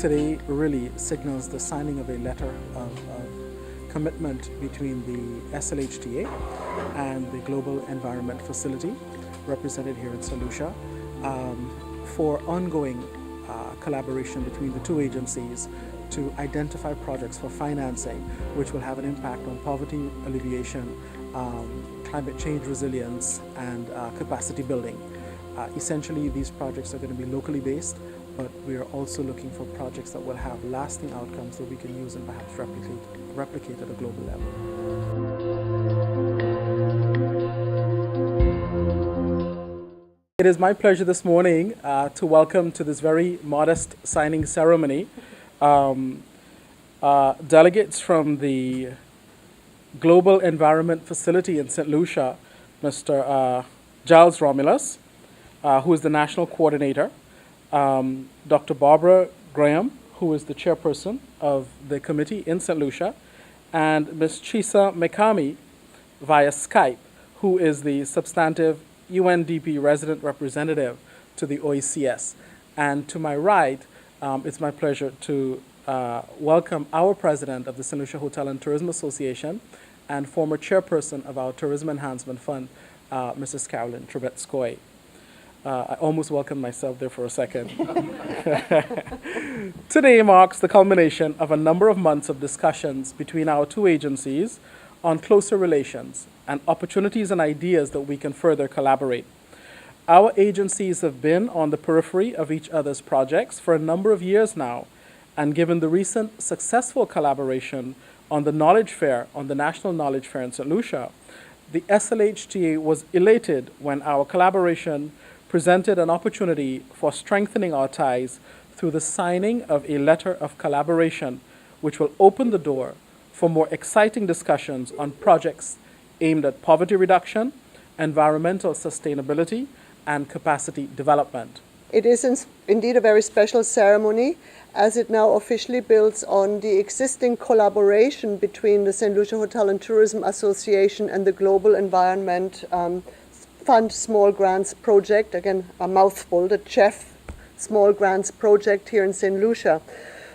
today really signals the signing of a letter of commitment between the SLHTA and the Global Environment Facility, represented here in Saint Lucia, for ongoing collaboration between the two agencies to identify projects for financing which will have an impact on poverty alleviation, climate change resilience, and capacity building. Essentially, these projects are going to be locally based, but we are also looking for projects that will have lasting outcomes that we can use and perhaps replicate at a global level. It is my pleasure this morning to welcome to this very modest signing ceremony delegates from the Global Environment Facility in Saint Lucia, Mr. Giles Romulus, who is the National Coordinator, Dr. Barbara Graham, who is the Chairperson of the committee in Saint Lucia, and Ms. Chisa Mekami via Skype, who is the substantive UNDP resident representative to the OECS. And to my right, it's my pleasure to welcome our president of the Saint Lucia Hotel and Tourism Association and former chairperson of our Tourism Enhancement Fund, Mrs. Carolyn Trubetskoy. I almost welcomed myself there for a second. Today marks the culmination of a number of months of discussions between our two agencies on closer relations and opportunities and ideas that we can further collaborate. Our agencies have been on the periphery of each other's projects for a number of years now, and given the recent successful collaboration on the Knowledge Fair, on the National Knowledge Fair in Saint Lucia, the SLHTA was elated when our collaboration presented an opportunity for strengthening our ties through the signing of a letter of collaboration, which will open the door for more exciting discussions on projects aimed at poverty reduction, environmental sustainability, and capacity development. It is indeed a very special ceremony, as it now officially builds on the existing collaboration between the Saint Lucia Hotel and Tourism Association and the Global Environment Fund Small Grants Project, again a mouthful, the GEF Small Grants Project here in Saint Lucia.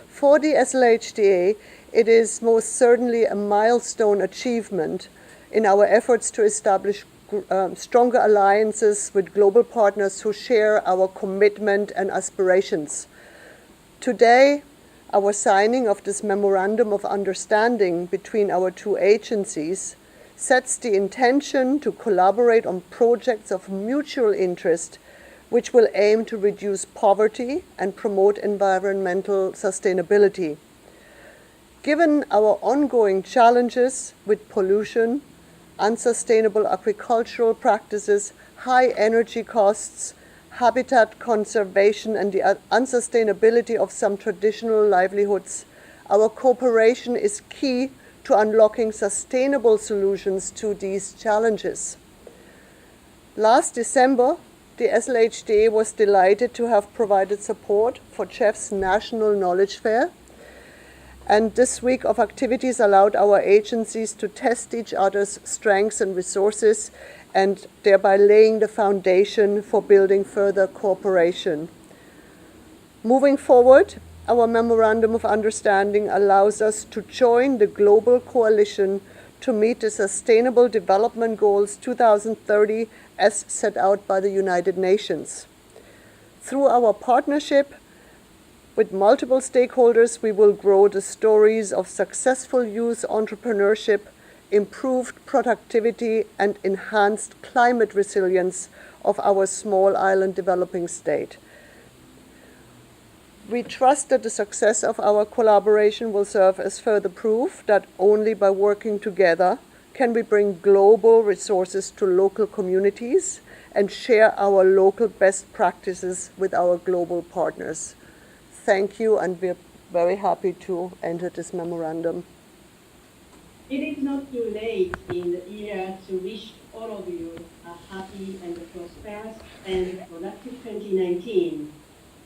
For the SLHTA, it is most certainly a milestone achievement in our efforts to establish stronger alliances with global partners who share our commitment and aspirations. Today, our signing of this Memorandum of Understanding between our two agencies sets the intention to collaborate on projects of mutual interest which will aim to reduce poverty and promote environmental sustainability. Given our ongoing challenges with pollution, unsustainable agricultural practices, high energy costs, habitat conservation, and the unsustainability of some traditional livelihoods, our cooperation is key to unlocking sustainable solutions to these challenges. Last December, the SLHTA was delighted to have provided support for GEF's National Knowledge Fair, and this week of activities allowed our agencies to test each other's strengths and resources, and thereby laying the foundation for building further cooperation. Moving forward, our Memorandum of Understanding allows us to join the global coalition to meet the Sustainable Development Goals 2030 as set out by the United Nations. Through our partnership with multiple stakeholders, we will grow the stories of successful youth entrepreneurship, improved productivity, and enhanced climate resilience of our small island developing state. We trust that the success of our collaboration will serve as further proof that only by working together can we bring global resources to local communities and share our local best practices with our global partners. Thank you, and we're very happy to enter this memorandum. It is not too late in the year to wish all of you a happy and prosperous and productive 2019.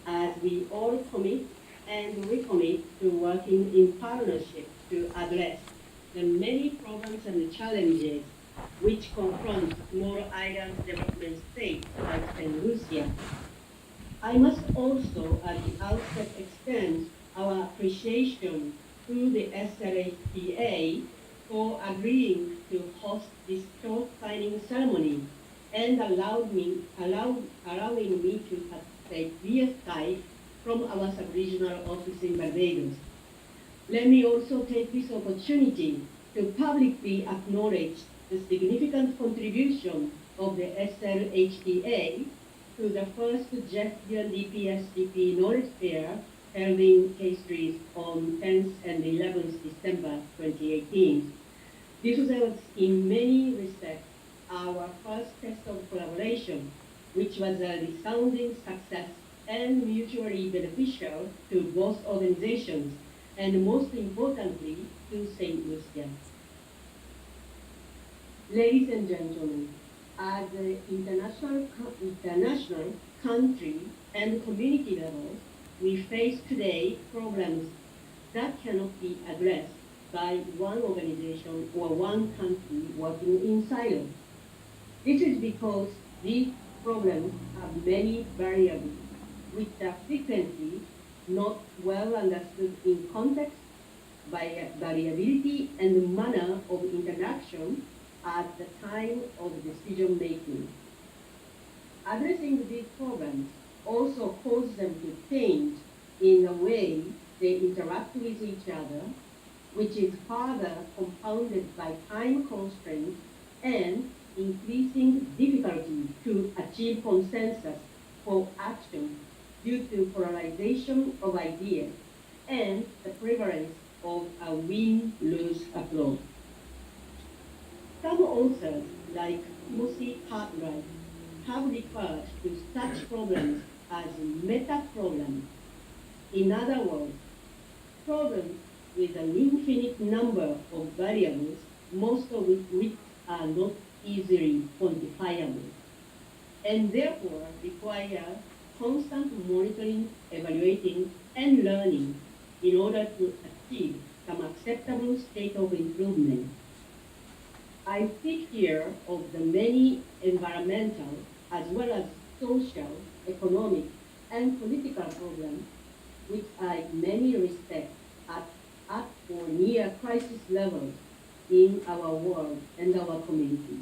As we all commit and recommit to working in partnership to address the many problems and challenges which confront small island development states like Saint Lucia. I must also at the outset extend our appreciation to the SLHTA for agreeing to host this short signing ceremony and allowing me to participate via Skype from our sub-regional office in Barbados. Let me also take this opportunity to publicly acknowledge the significant contribution of the SLHTA to the first GEF-UNDP SGP Knowledge Fair held in Castries on 10th and 11th December 2018. This was in many respects our first test of collaboration, which was a resounding success and mutually beneficial to both organizations, and most importantly, to Saint Lucia. Ladies and gentlemen, at the international, country, and community level, we face today problems that cannot be addressed by one organization or one country working in silos. This is because these problems have many variables, which are frequently not well understood in context, by variability and manner of interaction at the time of decision making. Addressing these problems also causes them to change in the way they interact with each other, which is further compounded by time constraints and increasing difficulty to achieve consensus for action due to polarization of ideas and the prevalence of a win-lose approach. Some authors, like Timothy Cartwright, have referred to such problems as meta-problems. In other words, problems with an infinite number of variables, most of which are not easily quantifiable, and therefore require constant monitoring, evaluating, and learning in order to achieve some acceptable state of improvement. I speak here of the many environmental as well as social, economic, and political problems which are in many respects at or near crisis levels in our world and our community.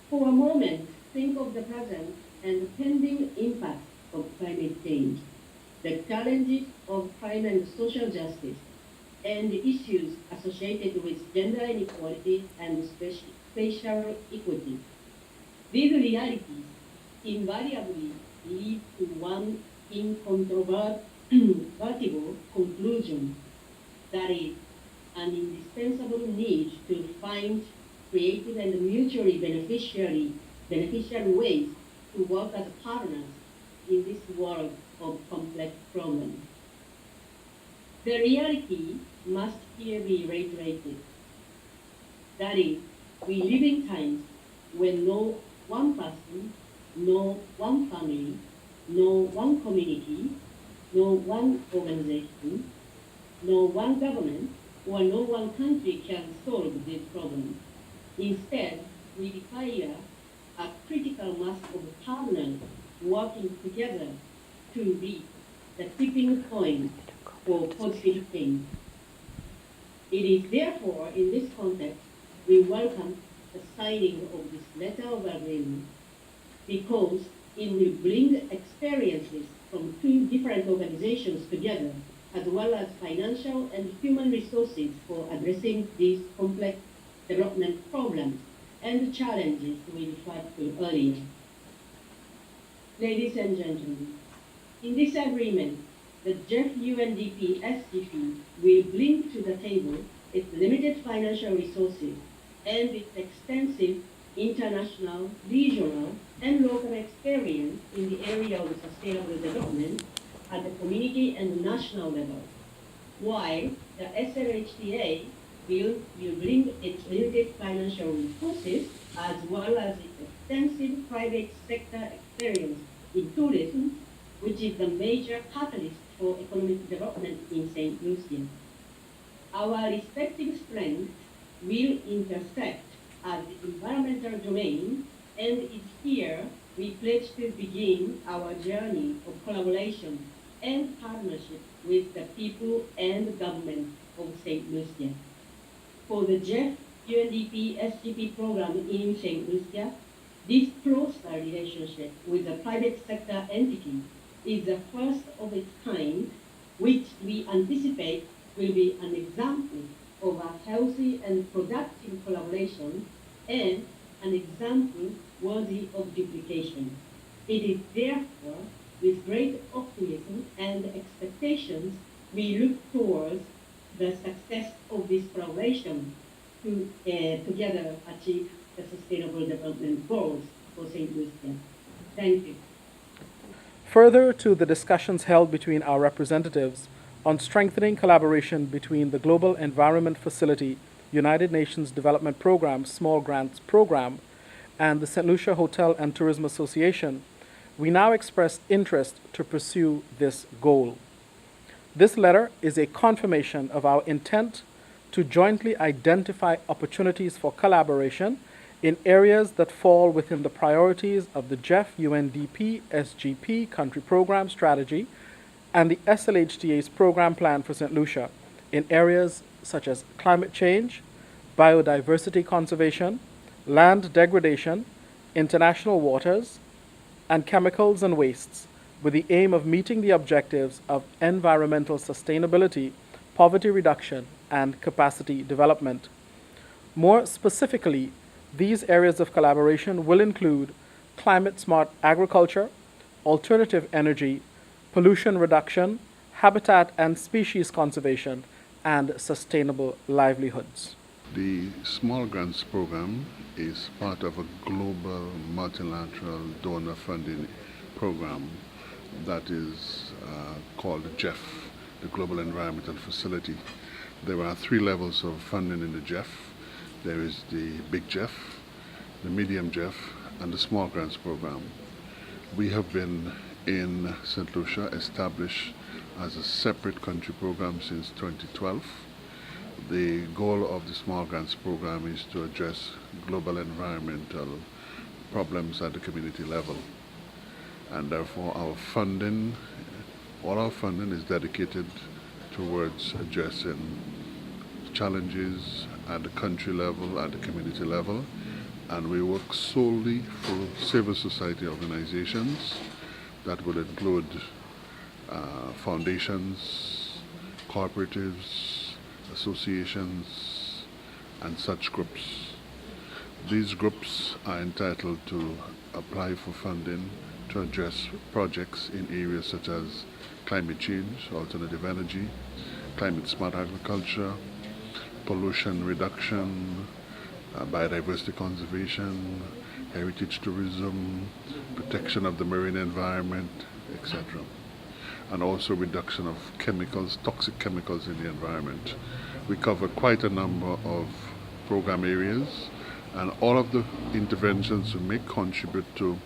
For a moment, think of the present and the pending impact of climate change, the challenges of crime and social justice, and the issues associated with gender inequality and spatial equity. These realities invariably lead to one incontrovertible conclusion, that is, an indispensable need to find creative and mutually beneficial ways to work as partners in this world of complex problems. The reality must here be reiterated. That is, we live in times when no one person, no one family, no one community, no one organization, no one government, or no one country can solve this problem. Instead, we require a critical mass of partners working together to reach the tipping point for positive change. It is therefore, in this context, we welcome the signing of this letter of agreement, because it will bring experiences from two different organizations together, as well as financial and human resources for addressing these complex development problems and challenges we referred to earlier. Ladies and gentlemen, in this agreement, the GEF-UNDP SGP will bring to the table its limited financial resources and its extensive international, regional, and local experience in the area of sustainable development at the community and national level, while the SLHTA will bring its limited financial resources as well as its extensive private sector experience in tourism, which is the major catalyst for economic development in Saint Lucia. Our respective strengths will intersect as the environmental domain, and it's here we pledge to begin our journey of collaboration and partnership with the people and the government of Saint Lucia. For the GEF-UNDP SGP program in Saint Lucia, this closer relationship with the private sector entity is the first of its kind, which we anticipate will be an example of a healthy and productive collaboration and an example worthy of duplication. It is therefore with great optimism and expectations we look towards the success of this collaboration to together achieve the Sustainable Development Goals for St. Lucia. Thank you. Further to the discussions held between our representatives on strengthening collaboration between the Global Environment Facility, United Nations Development Programme Small Grants Program, and the Saint Lucia Hotel and Tourism Association, we now express interest to pursue this goal. This letter is a confirmation of our intent to jointly identify opportunities for collaboration in areas that fall within the priorities of the GEF-UNDP SGP Country Program Strategy and the SLHTA's Program Plan for St. Lucia in areas such as climate change, biodiversity conservation, land degradation, international waters, and chemicals and wastes, with the aim of meeting the objectives of environmental sustainability, poverty reduction, and capacity development. More specifically, these areas of collaboration will include climate-smart agriculture, alternative energy, pollution reduction, habitat and species conservation, and sustainable livelihoods. The Small Grants Program is part of a global multilateral donor funding program that is called GEF, the Global Environmental Facility. There are 3 levels of funding in the GEF. There is the Big GEF, the Medium GEF, and the Small Grants Program. We have been in St. Lucia established as a separate country program since 2012. The goal of the Small Grants Program is to address global environmental problems at the community level. And therefore all our funding is dedicated towards addressing challenges at the country level, at the community level, and we work solely for civil society organizations that will include foundations, cooperatives, associations, and such groups. These groups are entitled to apply for funding to address projects in areas such as climate change, alternative energy, climate-smart agriculture, pollution reduction, biodiversity conservation, heritage tourism, protection of the marine environment, etc. And also reduction of chemicals, toxic chemicals in the environment. We cover quite a number of program areas, and all of the interventions we make contribute to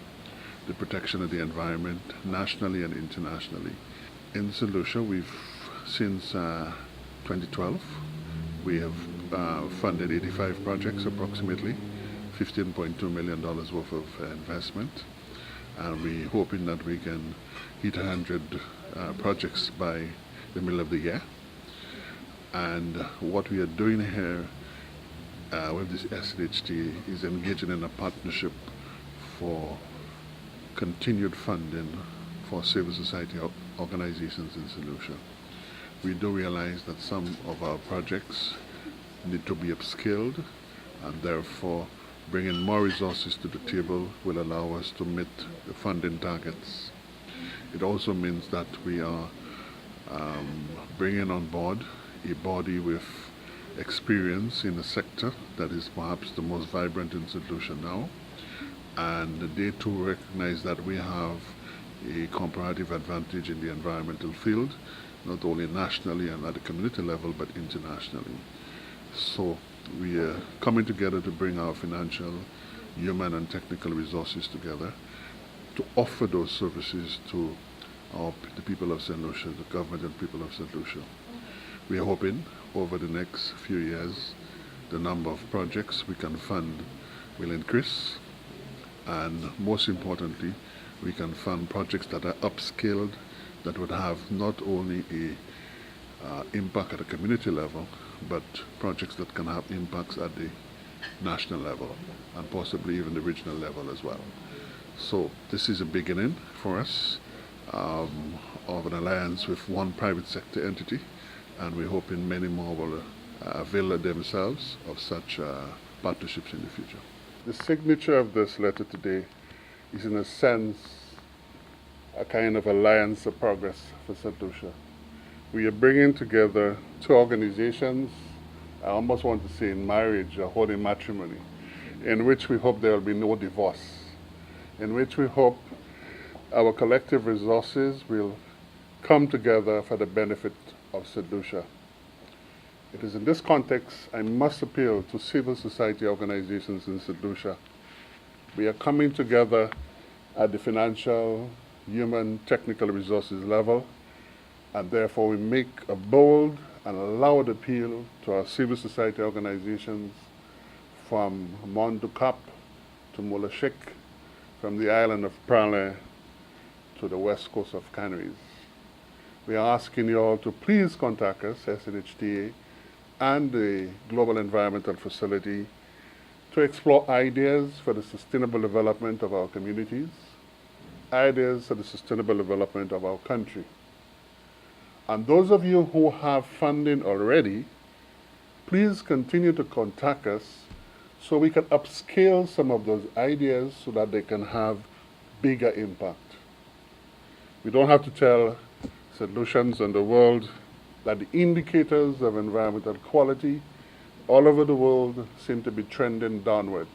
the protection of the environment nationally and internationally. In Saint Lucia, since 2012, we have funded 85 projects, approximately $15.2 million worth of investment, and we're hoping that we can hit 100 projects by the middle of the year. And what we are doing here with this SLHTA is engaging in a partnership for continued funding for civil society organizations in Saint Lucia. We do realize that some of our projects need to be upskilled, and therefore bringing more resources to the table will allow us to meet the funding targets. It also means that we are bringing on board a body with experience in a sector that is perhaps the most vibrant in Saint Lucia now, and they too recognize that we have a comparative advantage in the environmental field, not only nationally and at the community level, but internationally. So we are coming together to bring our financial, human and technical resources together to offer those services to the people of Saint Lucia, the government and people of Saint Lucia. We are hoping over the next few years the number of projects we can fund will increase, and most importantly, we can fund projects that are upscaled, that would have not only a impact at a community level, but projects that can have impacts at the national level and possibly even the regional level as well. So this is a beginning for us of an alliance with one private sector entity, and we're hoping many more will avail themselves of such partnerships in the future. The signature of this letter today is in a sense a kind of alliance of progress for Saint Lucia. We are bringing together two organizations, I almost want to say in marriage or holy matrimony, in which we hope there will be no divorce, in which we hope our collective resources will come together for the benefit of Saint Lucia. It is in this context I must appeal to civil society organizations in Saint Lucia. We are coming together at the financial, human, technical resources level, and therefore we make a bold and loud appeal to our civil society organizations from Mont du Cap to Molashik, from the island of Pralin to the west coast of Canaries. We are asking you all to please contact us, SLHTA, and the Global Environmental Facility to explore ideas for the sustainable development of our communities, ideas for the sustainable development of our country. And those of you who have funding already, please continue to contact us so we can upscale some of those ideas so that they can have bigger impact. We don't have to tell St. Lucians and the world that the indicators of environmental quality all over the world seem to be trending downwards,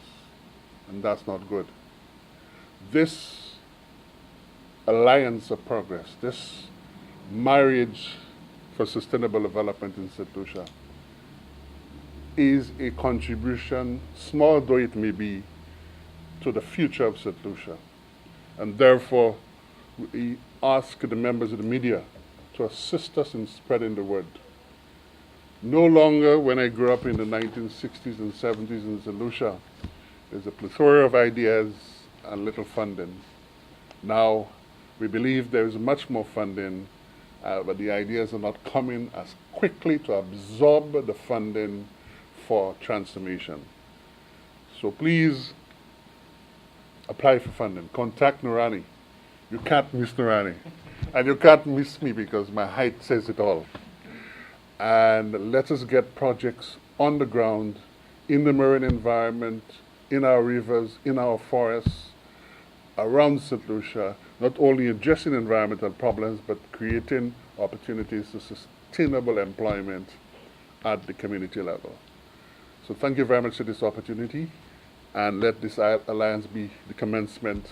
and that's not good. This alliance of progress, this marriage for sustainable development in St. Lucia is a contribution, small though it may be, to the future of St. Lucia. And therefore, we ask the members of the media to assist us in spreading the word. No longer, when I grew up in the 1960s and 70s in St. Lucia, there's a plethora of ideas and little funding. Now, we believe there is much more funding, but the ideas are not coming as quickly to absorb the funding for transformation. So please apply for funding. Contact Nurani. You can't miss Nurani. And you can't miss me because my height says it all. And let us get projects on the ground, in the marine environment, in our rivers, in our forests, around St. Lucia, not only addressing environmental problems, but creating opportunities for sustainable employment at the community level. So thank you very much for this opportunity, and let this alliance be the commencement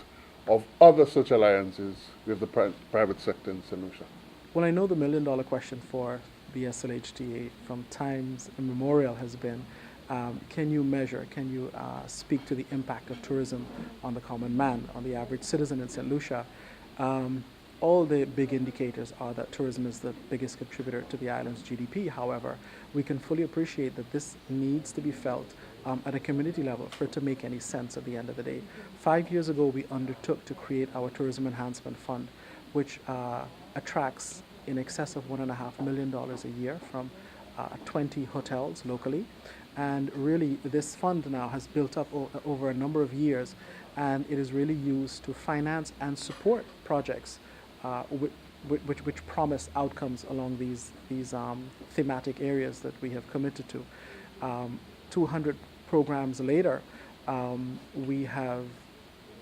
of other such alliances with the private sector in St. Lucia. Well, I know the million-dollar question for the SLHTA from times immemorial has been, can you measure, can you speak to the impact of tourism on the common man, on the average citizen in St. Lucia? All the big indicators are that tourism is the biggest contributor to the island's GDP. However, we can fully appreciate that this needs to be felt at a community level for it to make any sense at the end of the day. 5 years ago, we undertook to create our Tourism Enhancement Fund, which attracts in excess of $1.5 million a year from 20 hotels locally. And really, this fund now has built up over a number of years, and it is really used to finance and support projects which promise outcomes along these thematic areas that we have committed to. 200 programs later, we have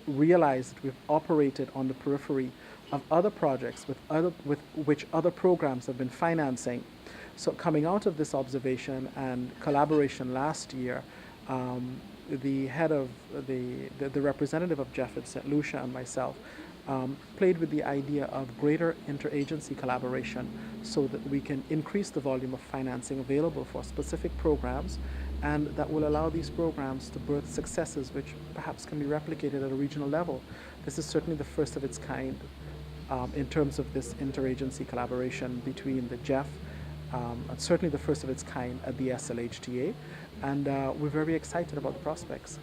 realized that we've operated on the periphery of other projects with which other programs have been financing. So coming out of this observation and collaboration last year, the head of the representative of GEF at Saint Lucia and myself played with the idea of greater interagency collaboration so that we can increase the volume of financing available for specific programs, and that will allow these programs to birth successes which perhaps can be replicated at a regional level. This is certainly the first of its kind in terms of this interagency collaboration between the GEF, and certainly the first of its kind at the SLHTA, and we're very excited about the prospects.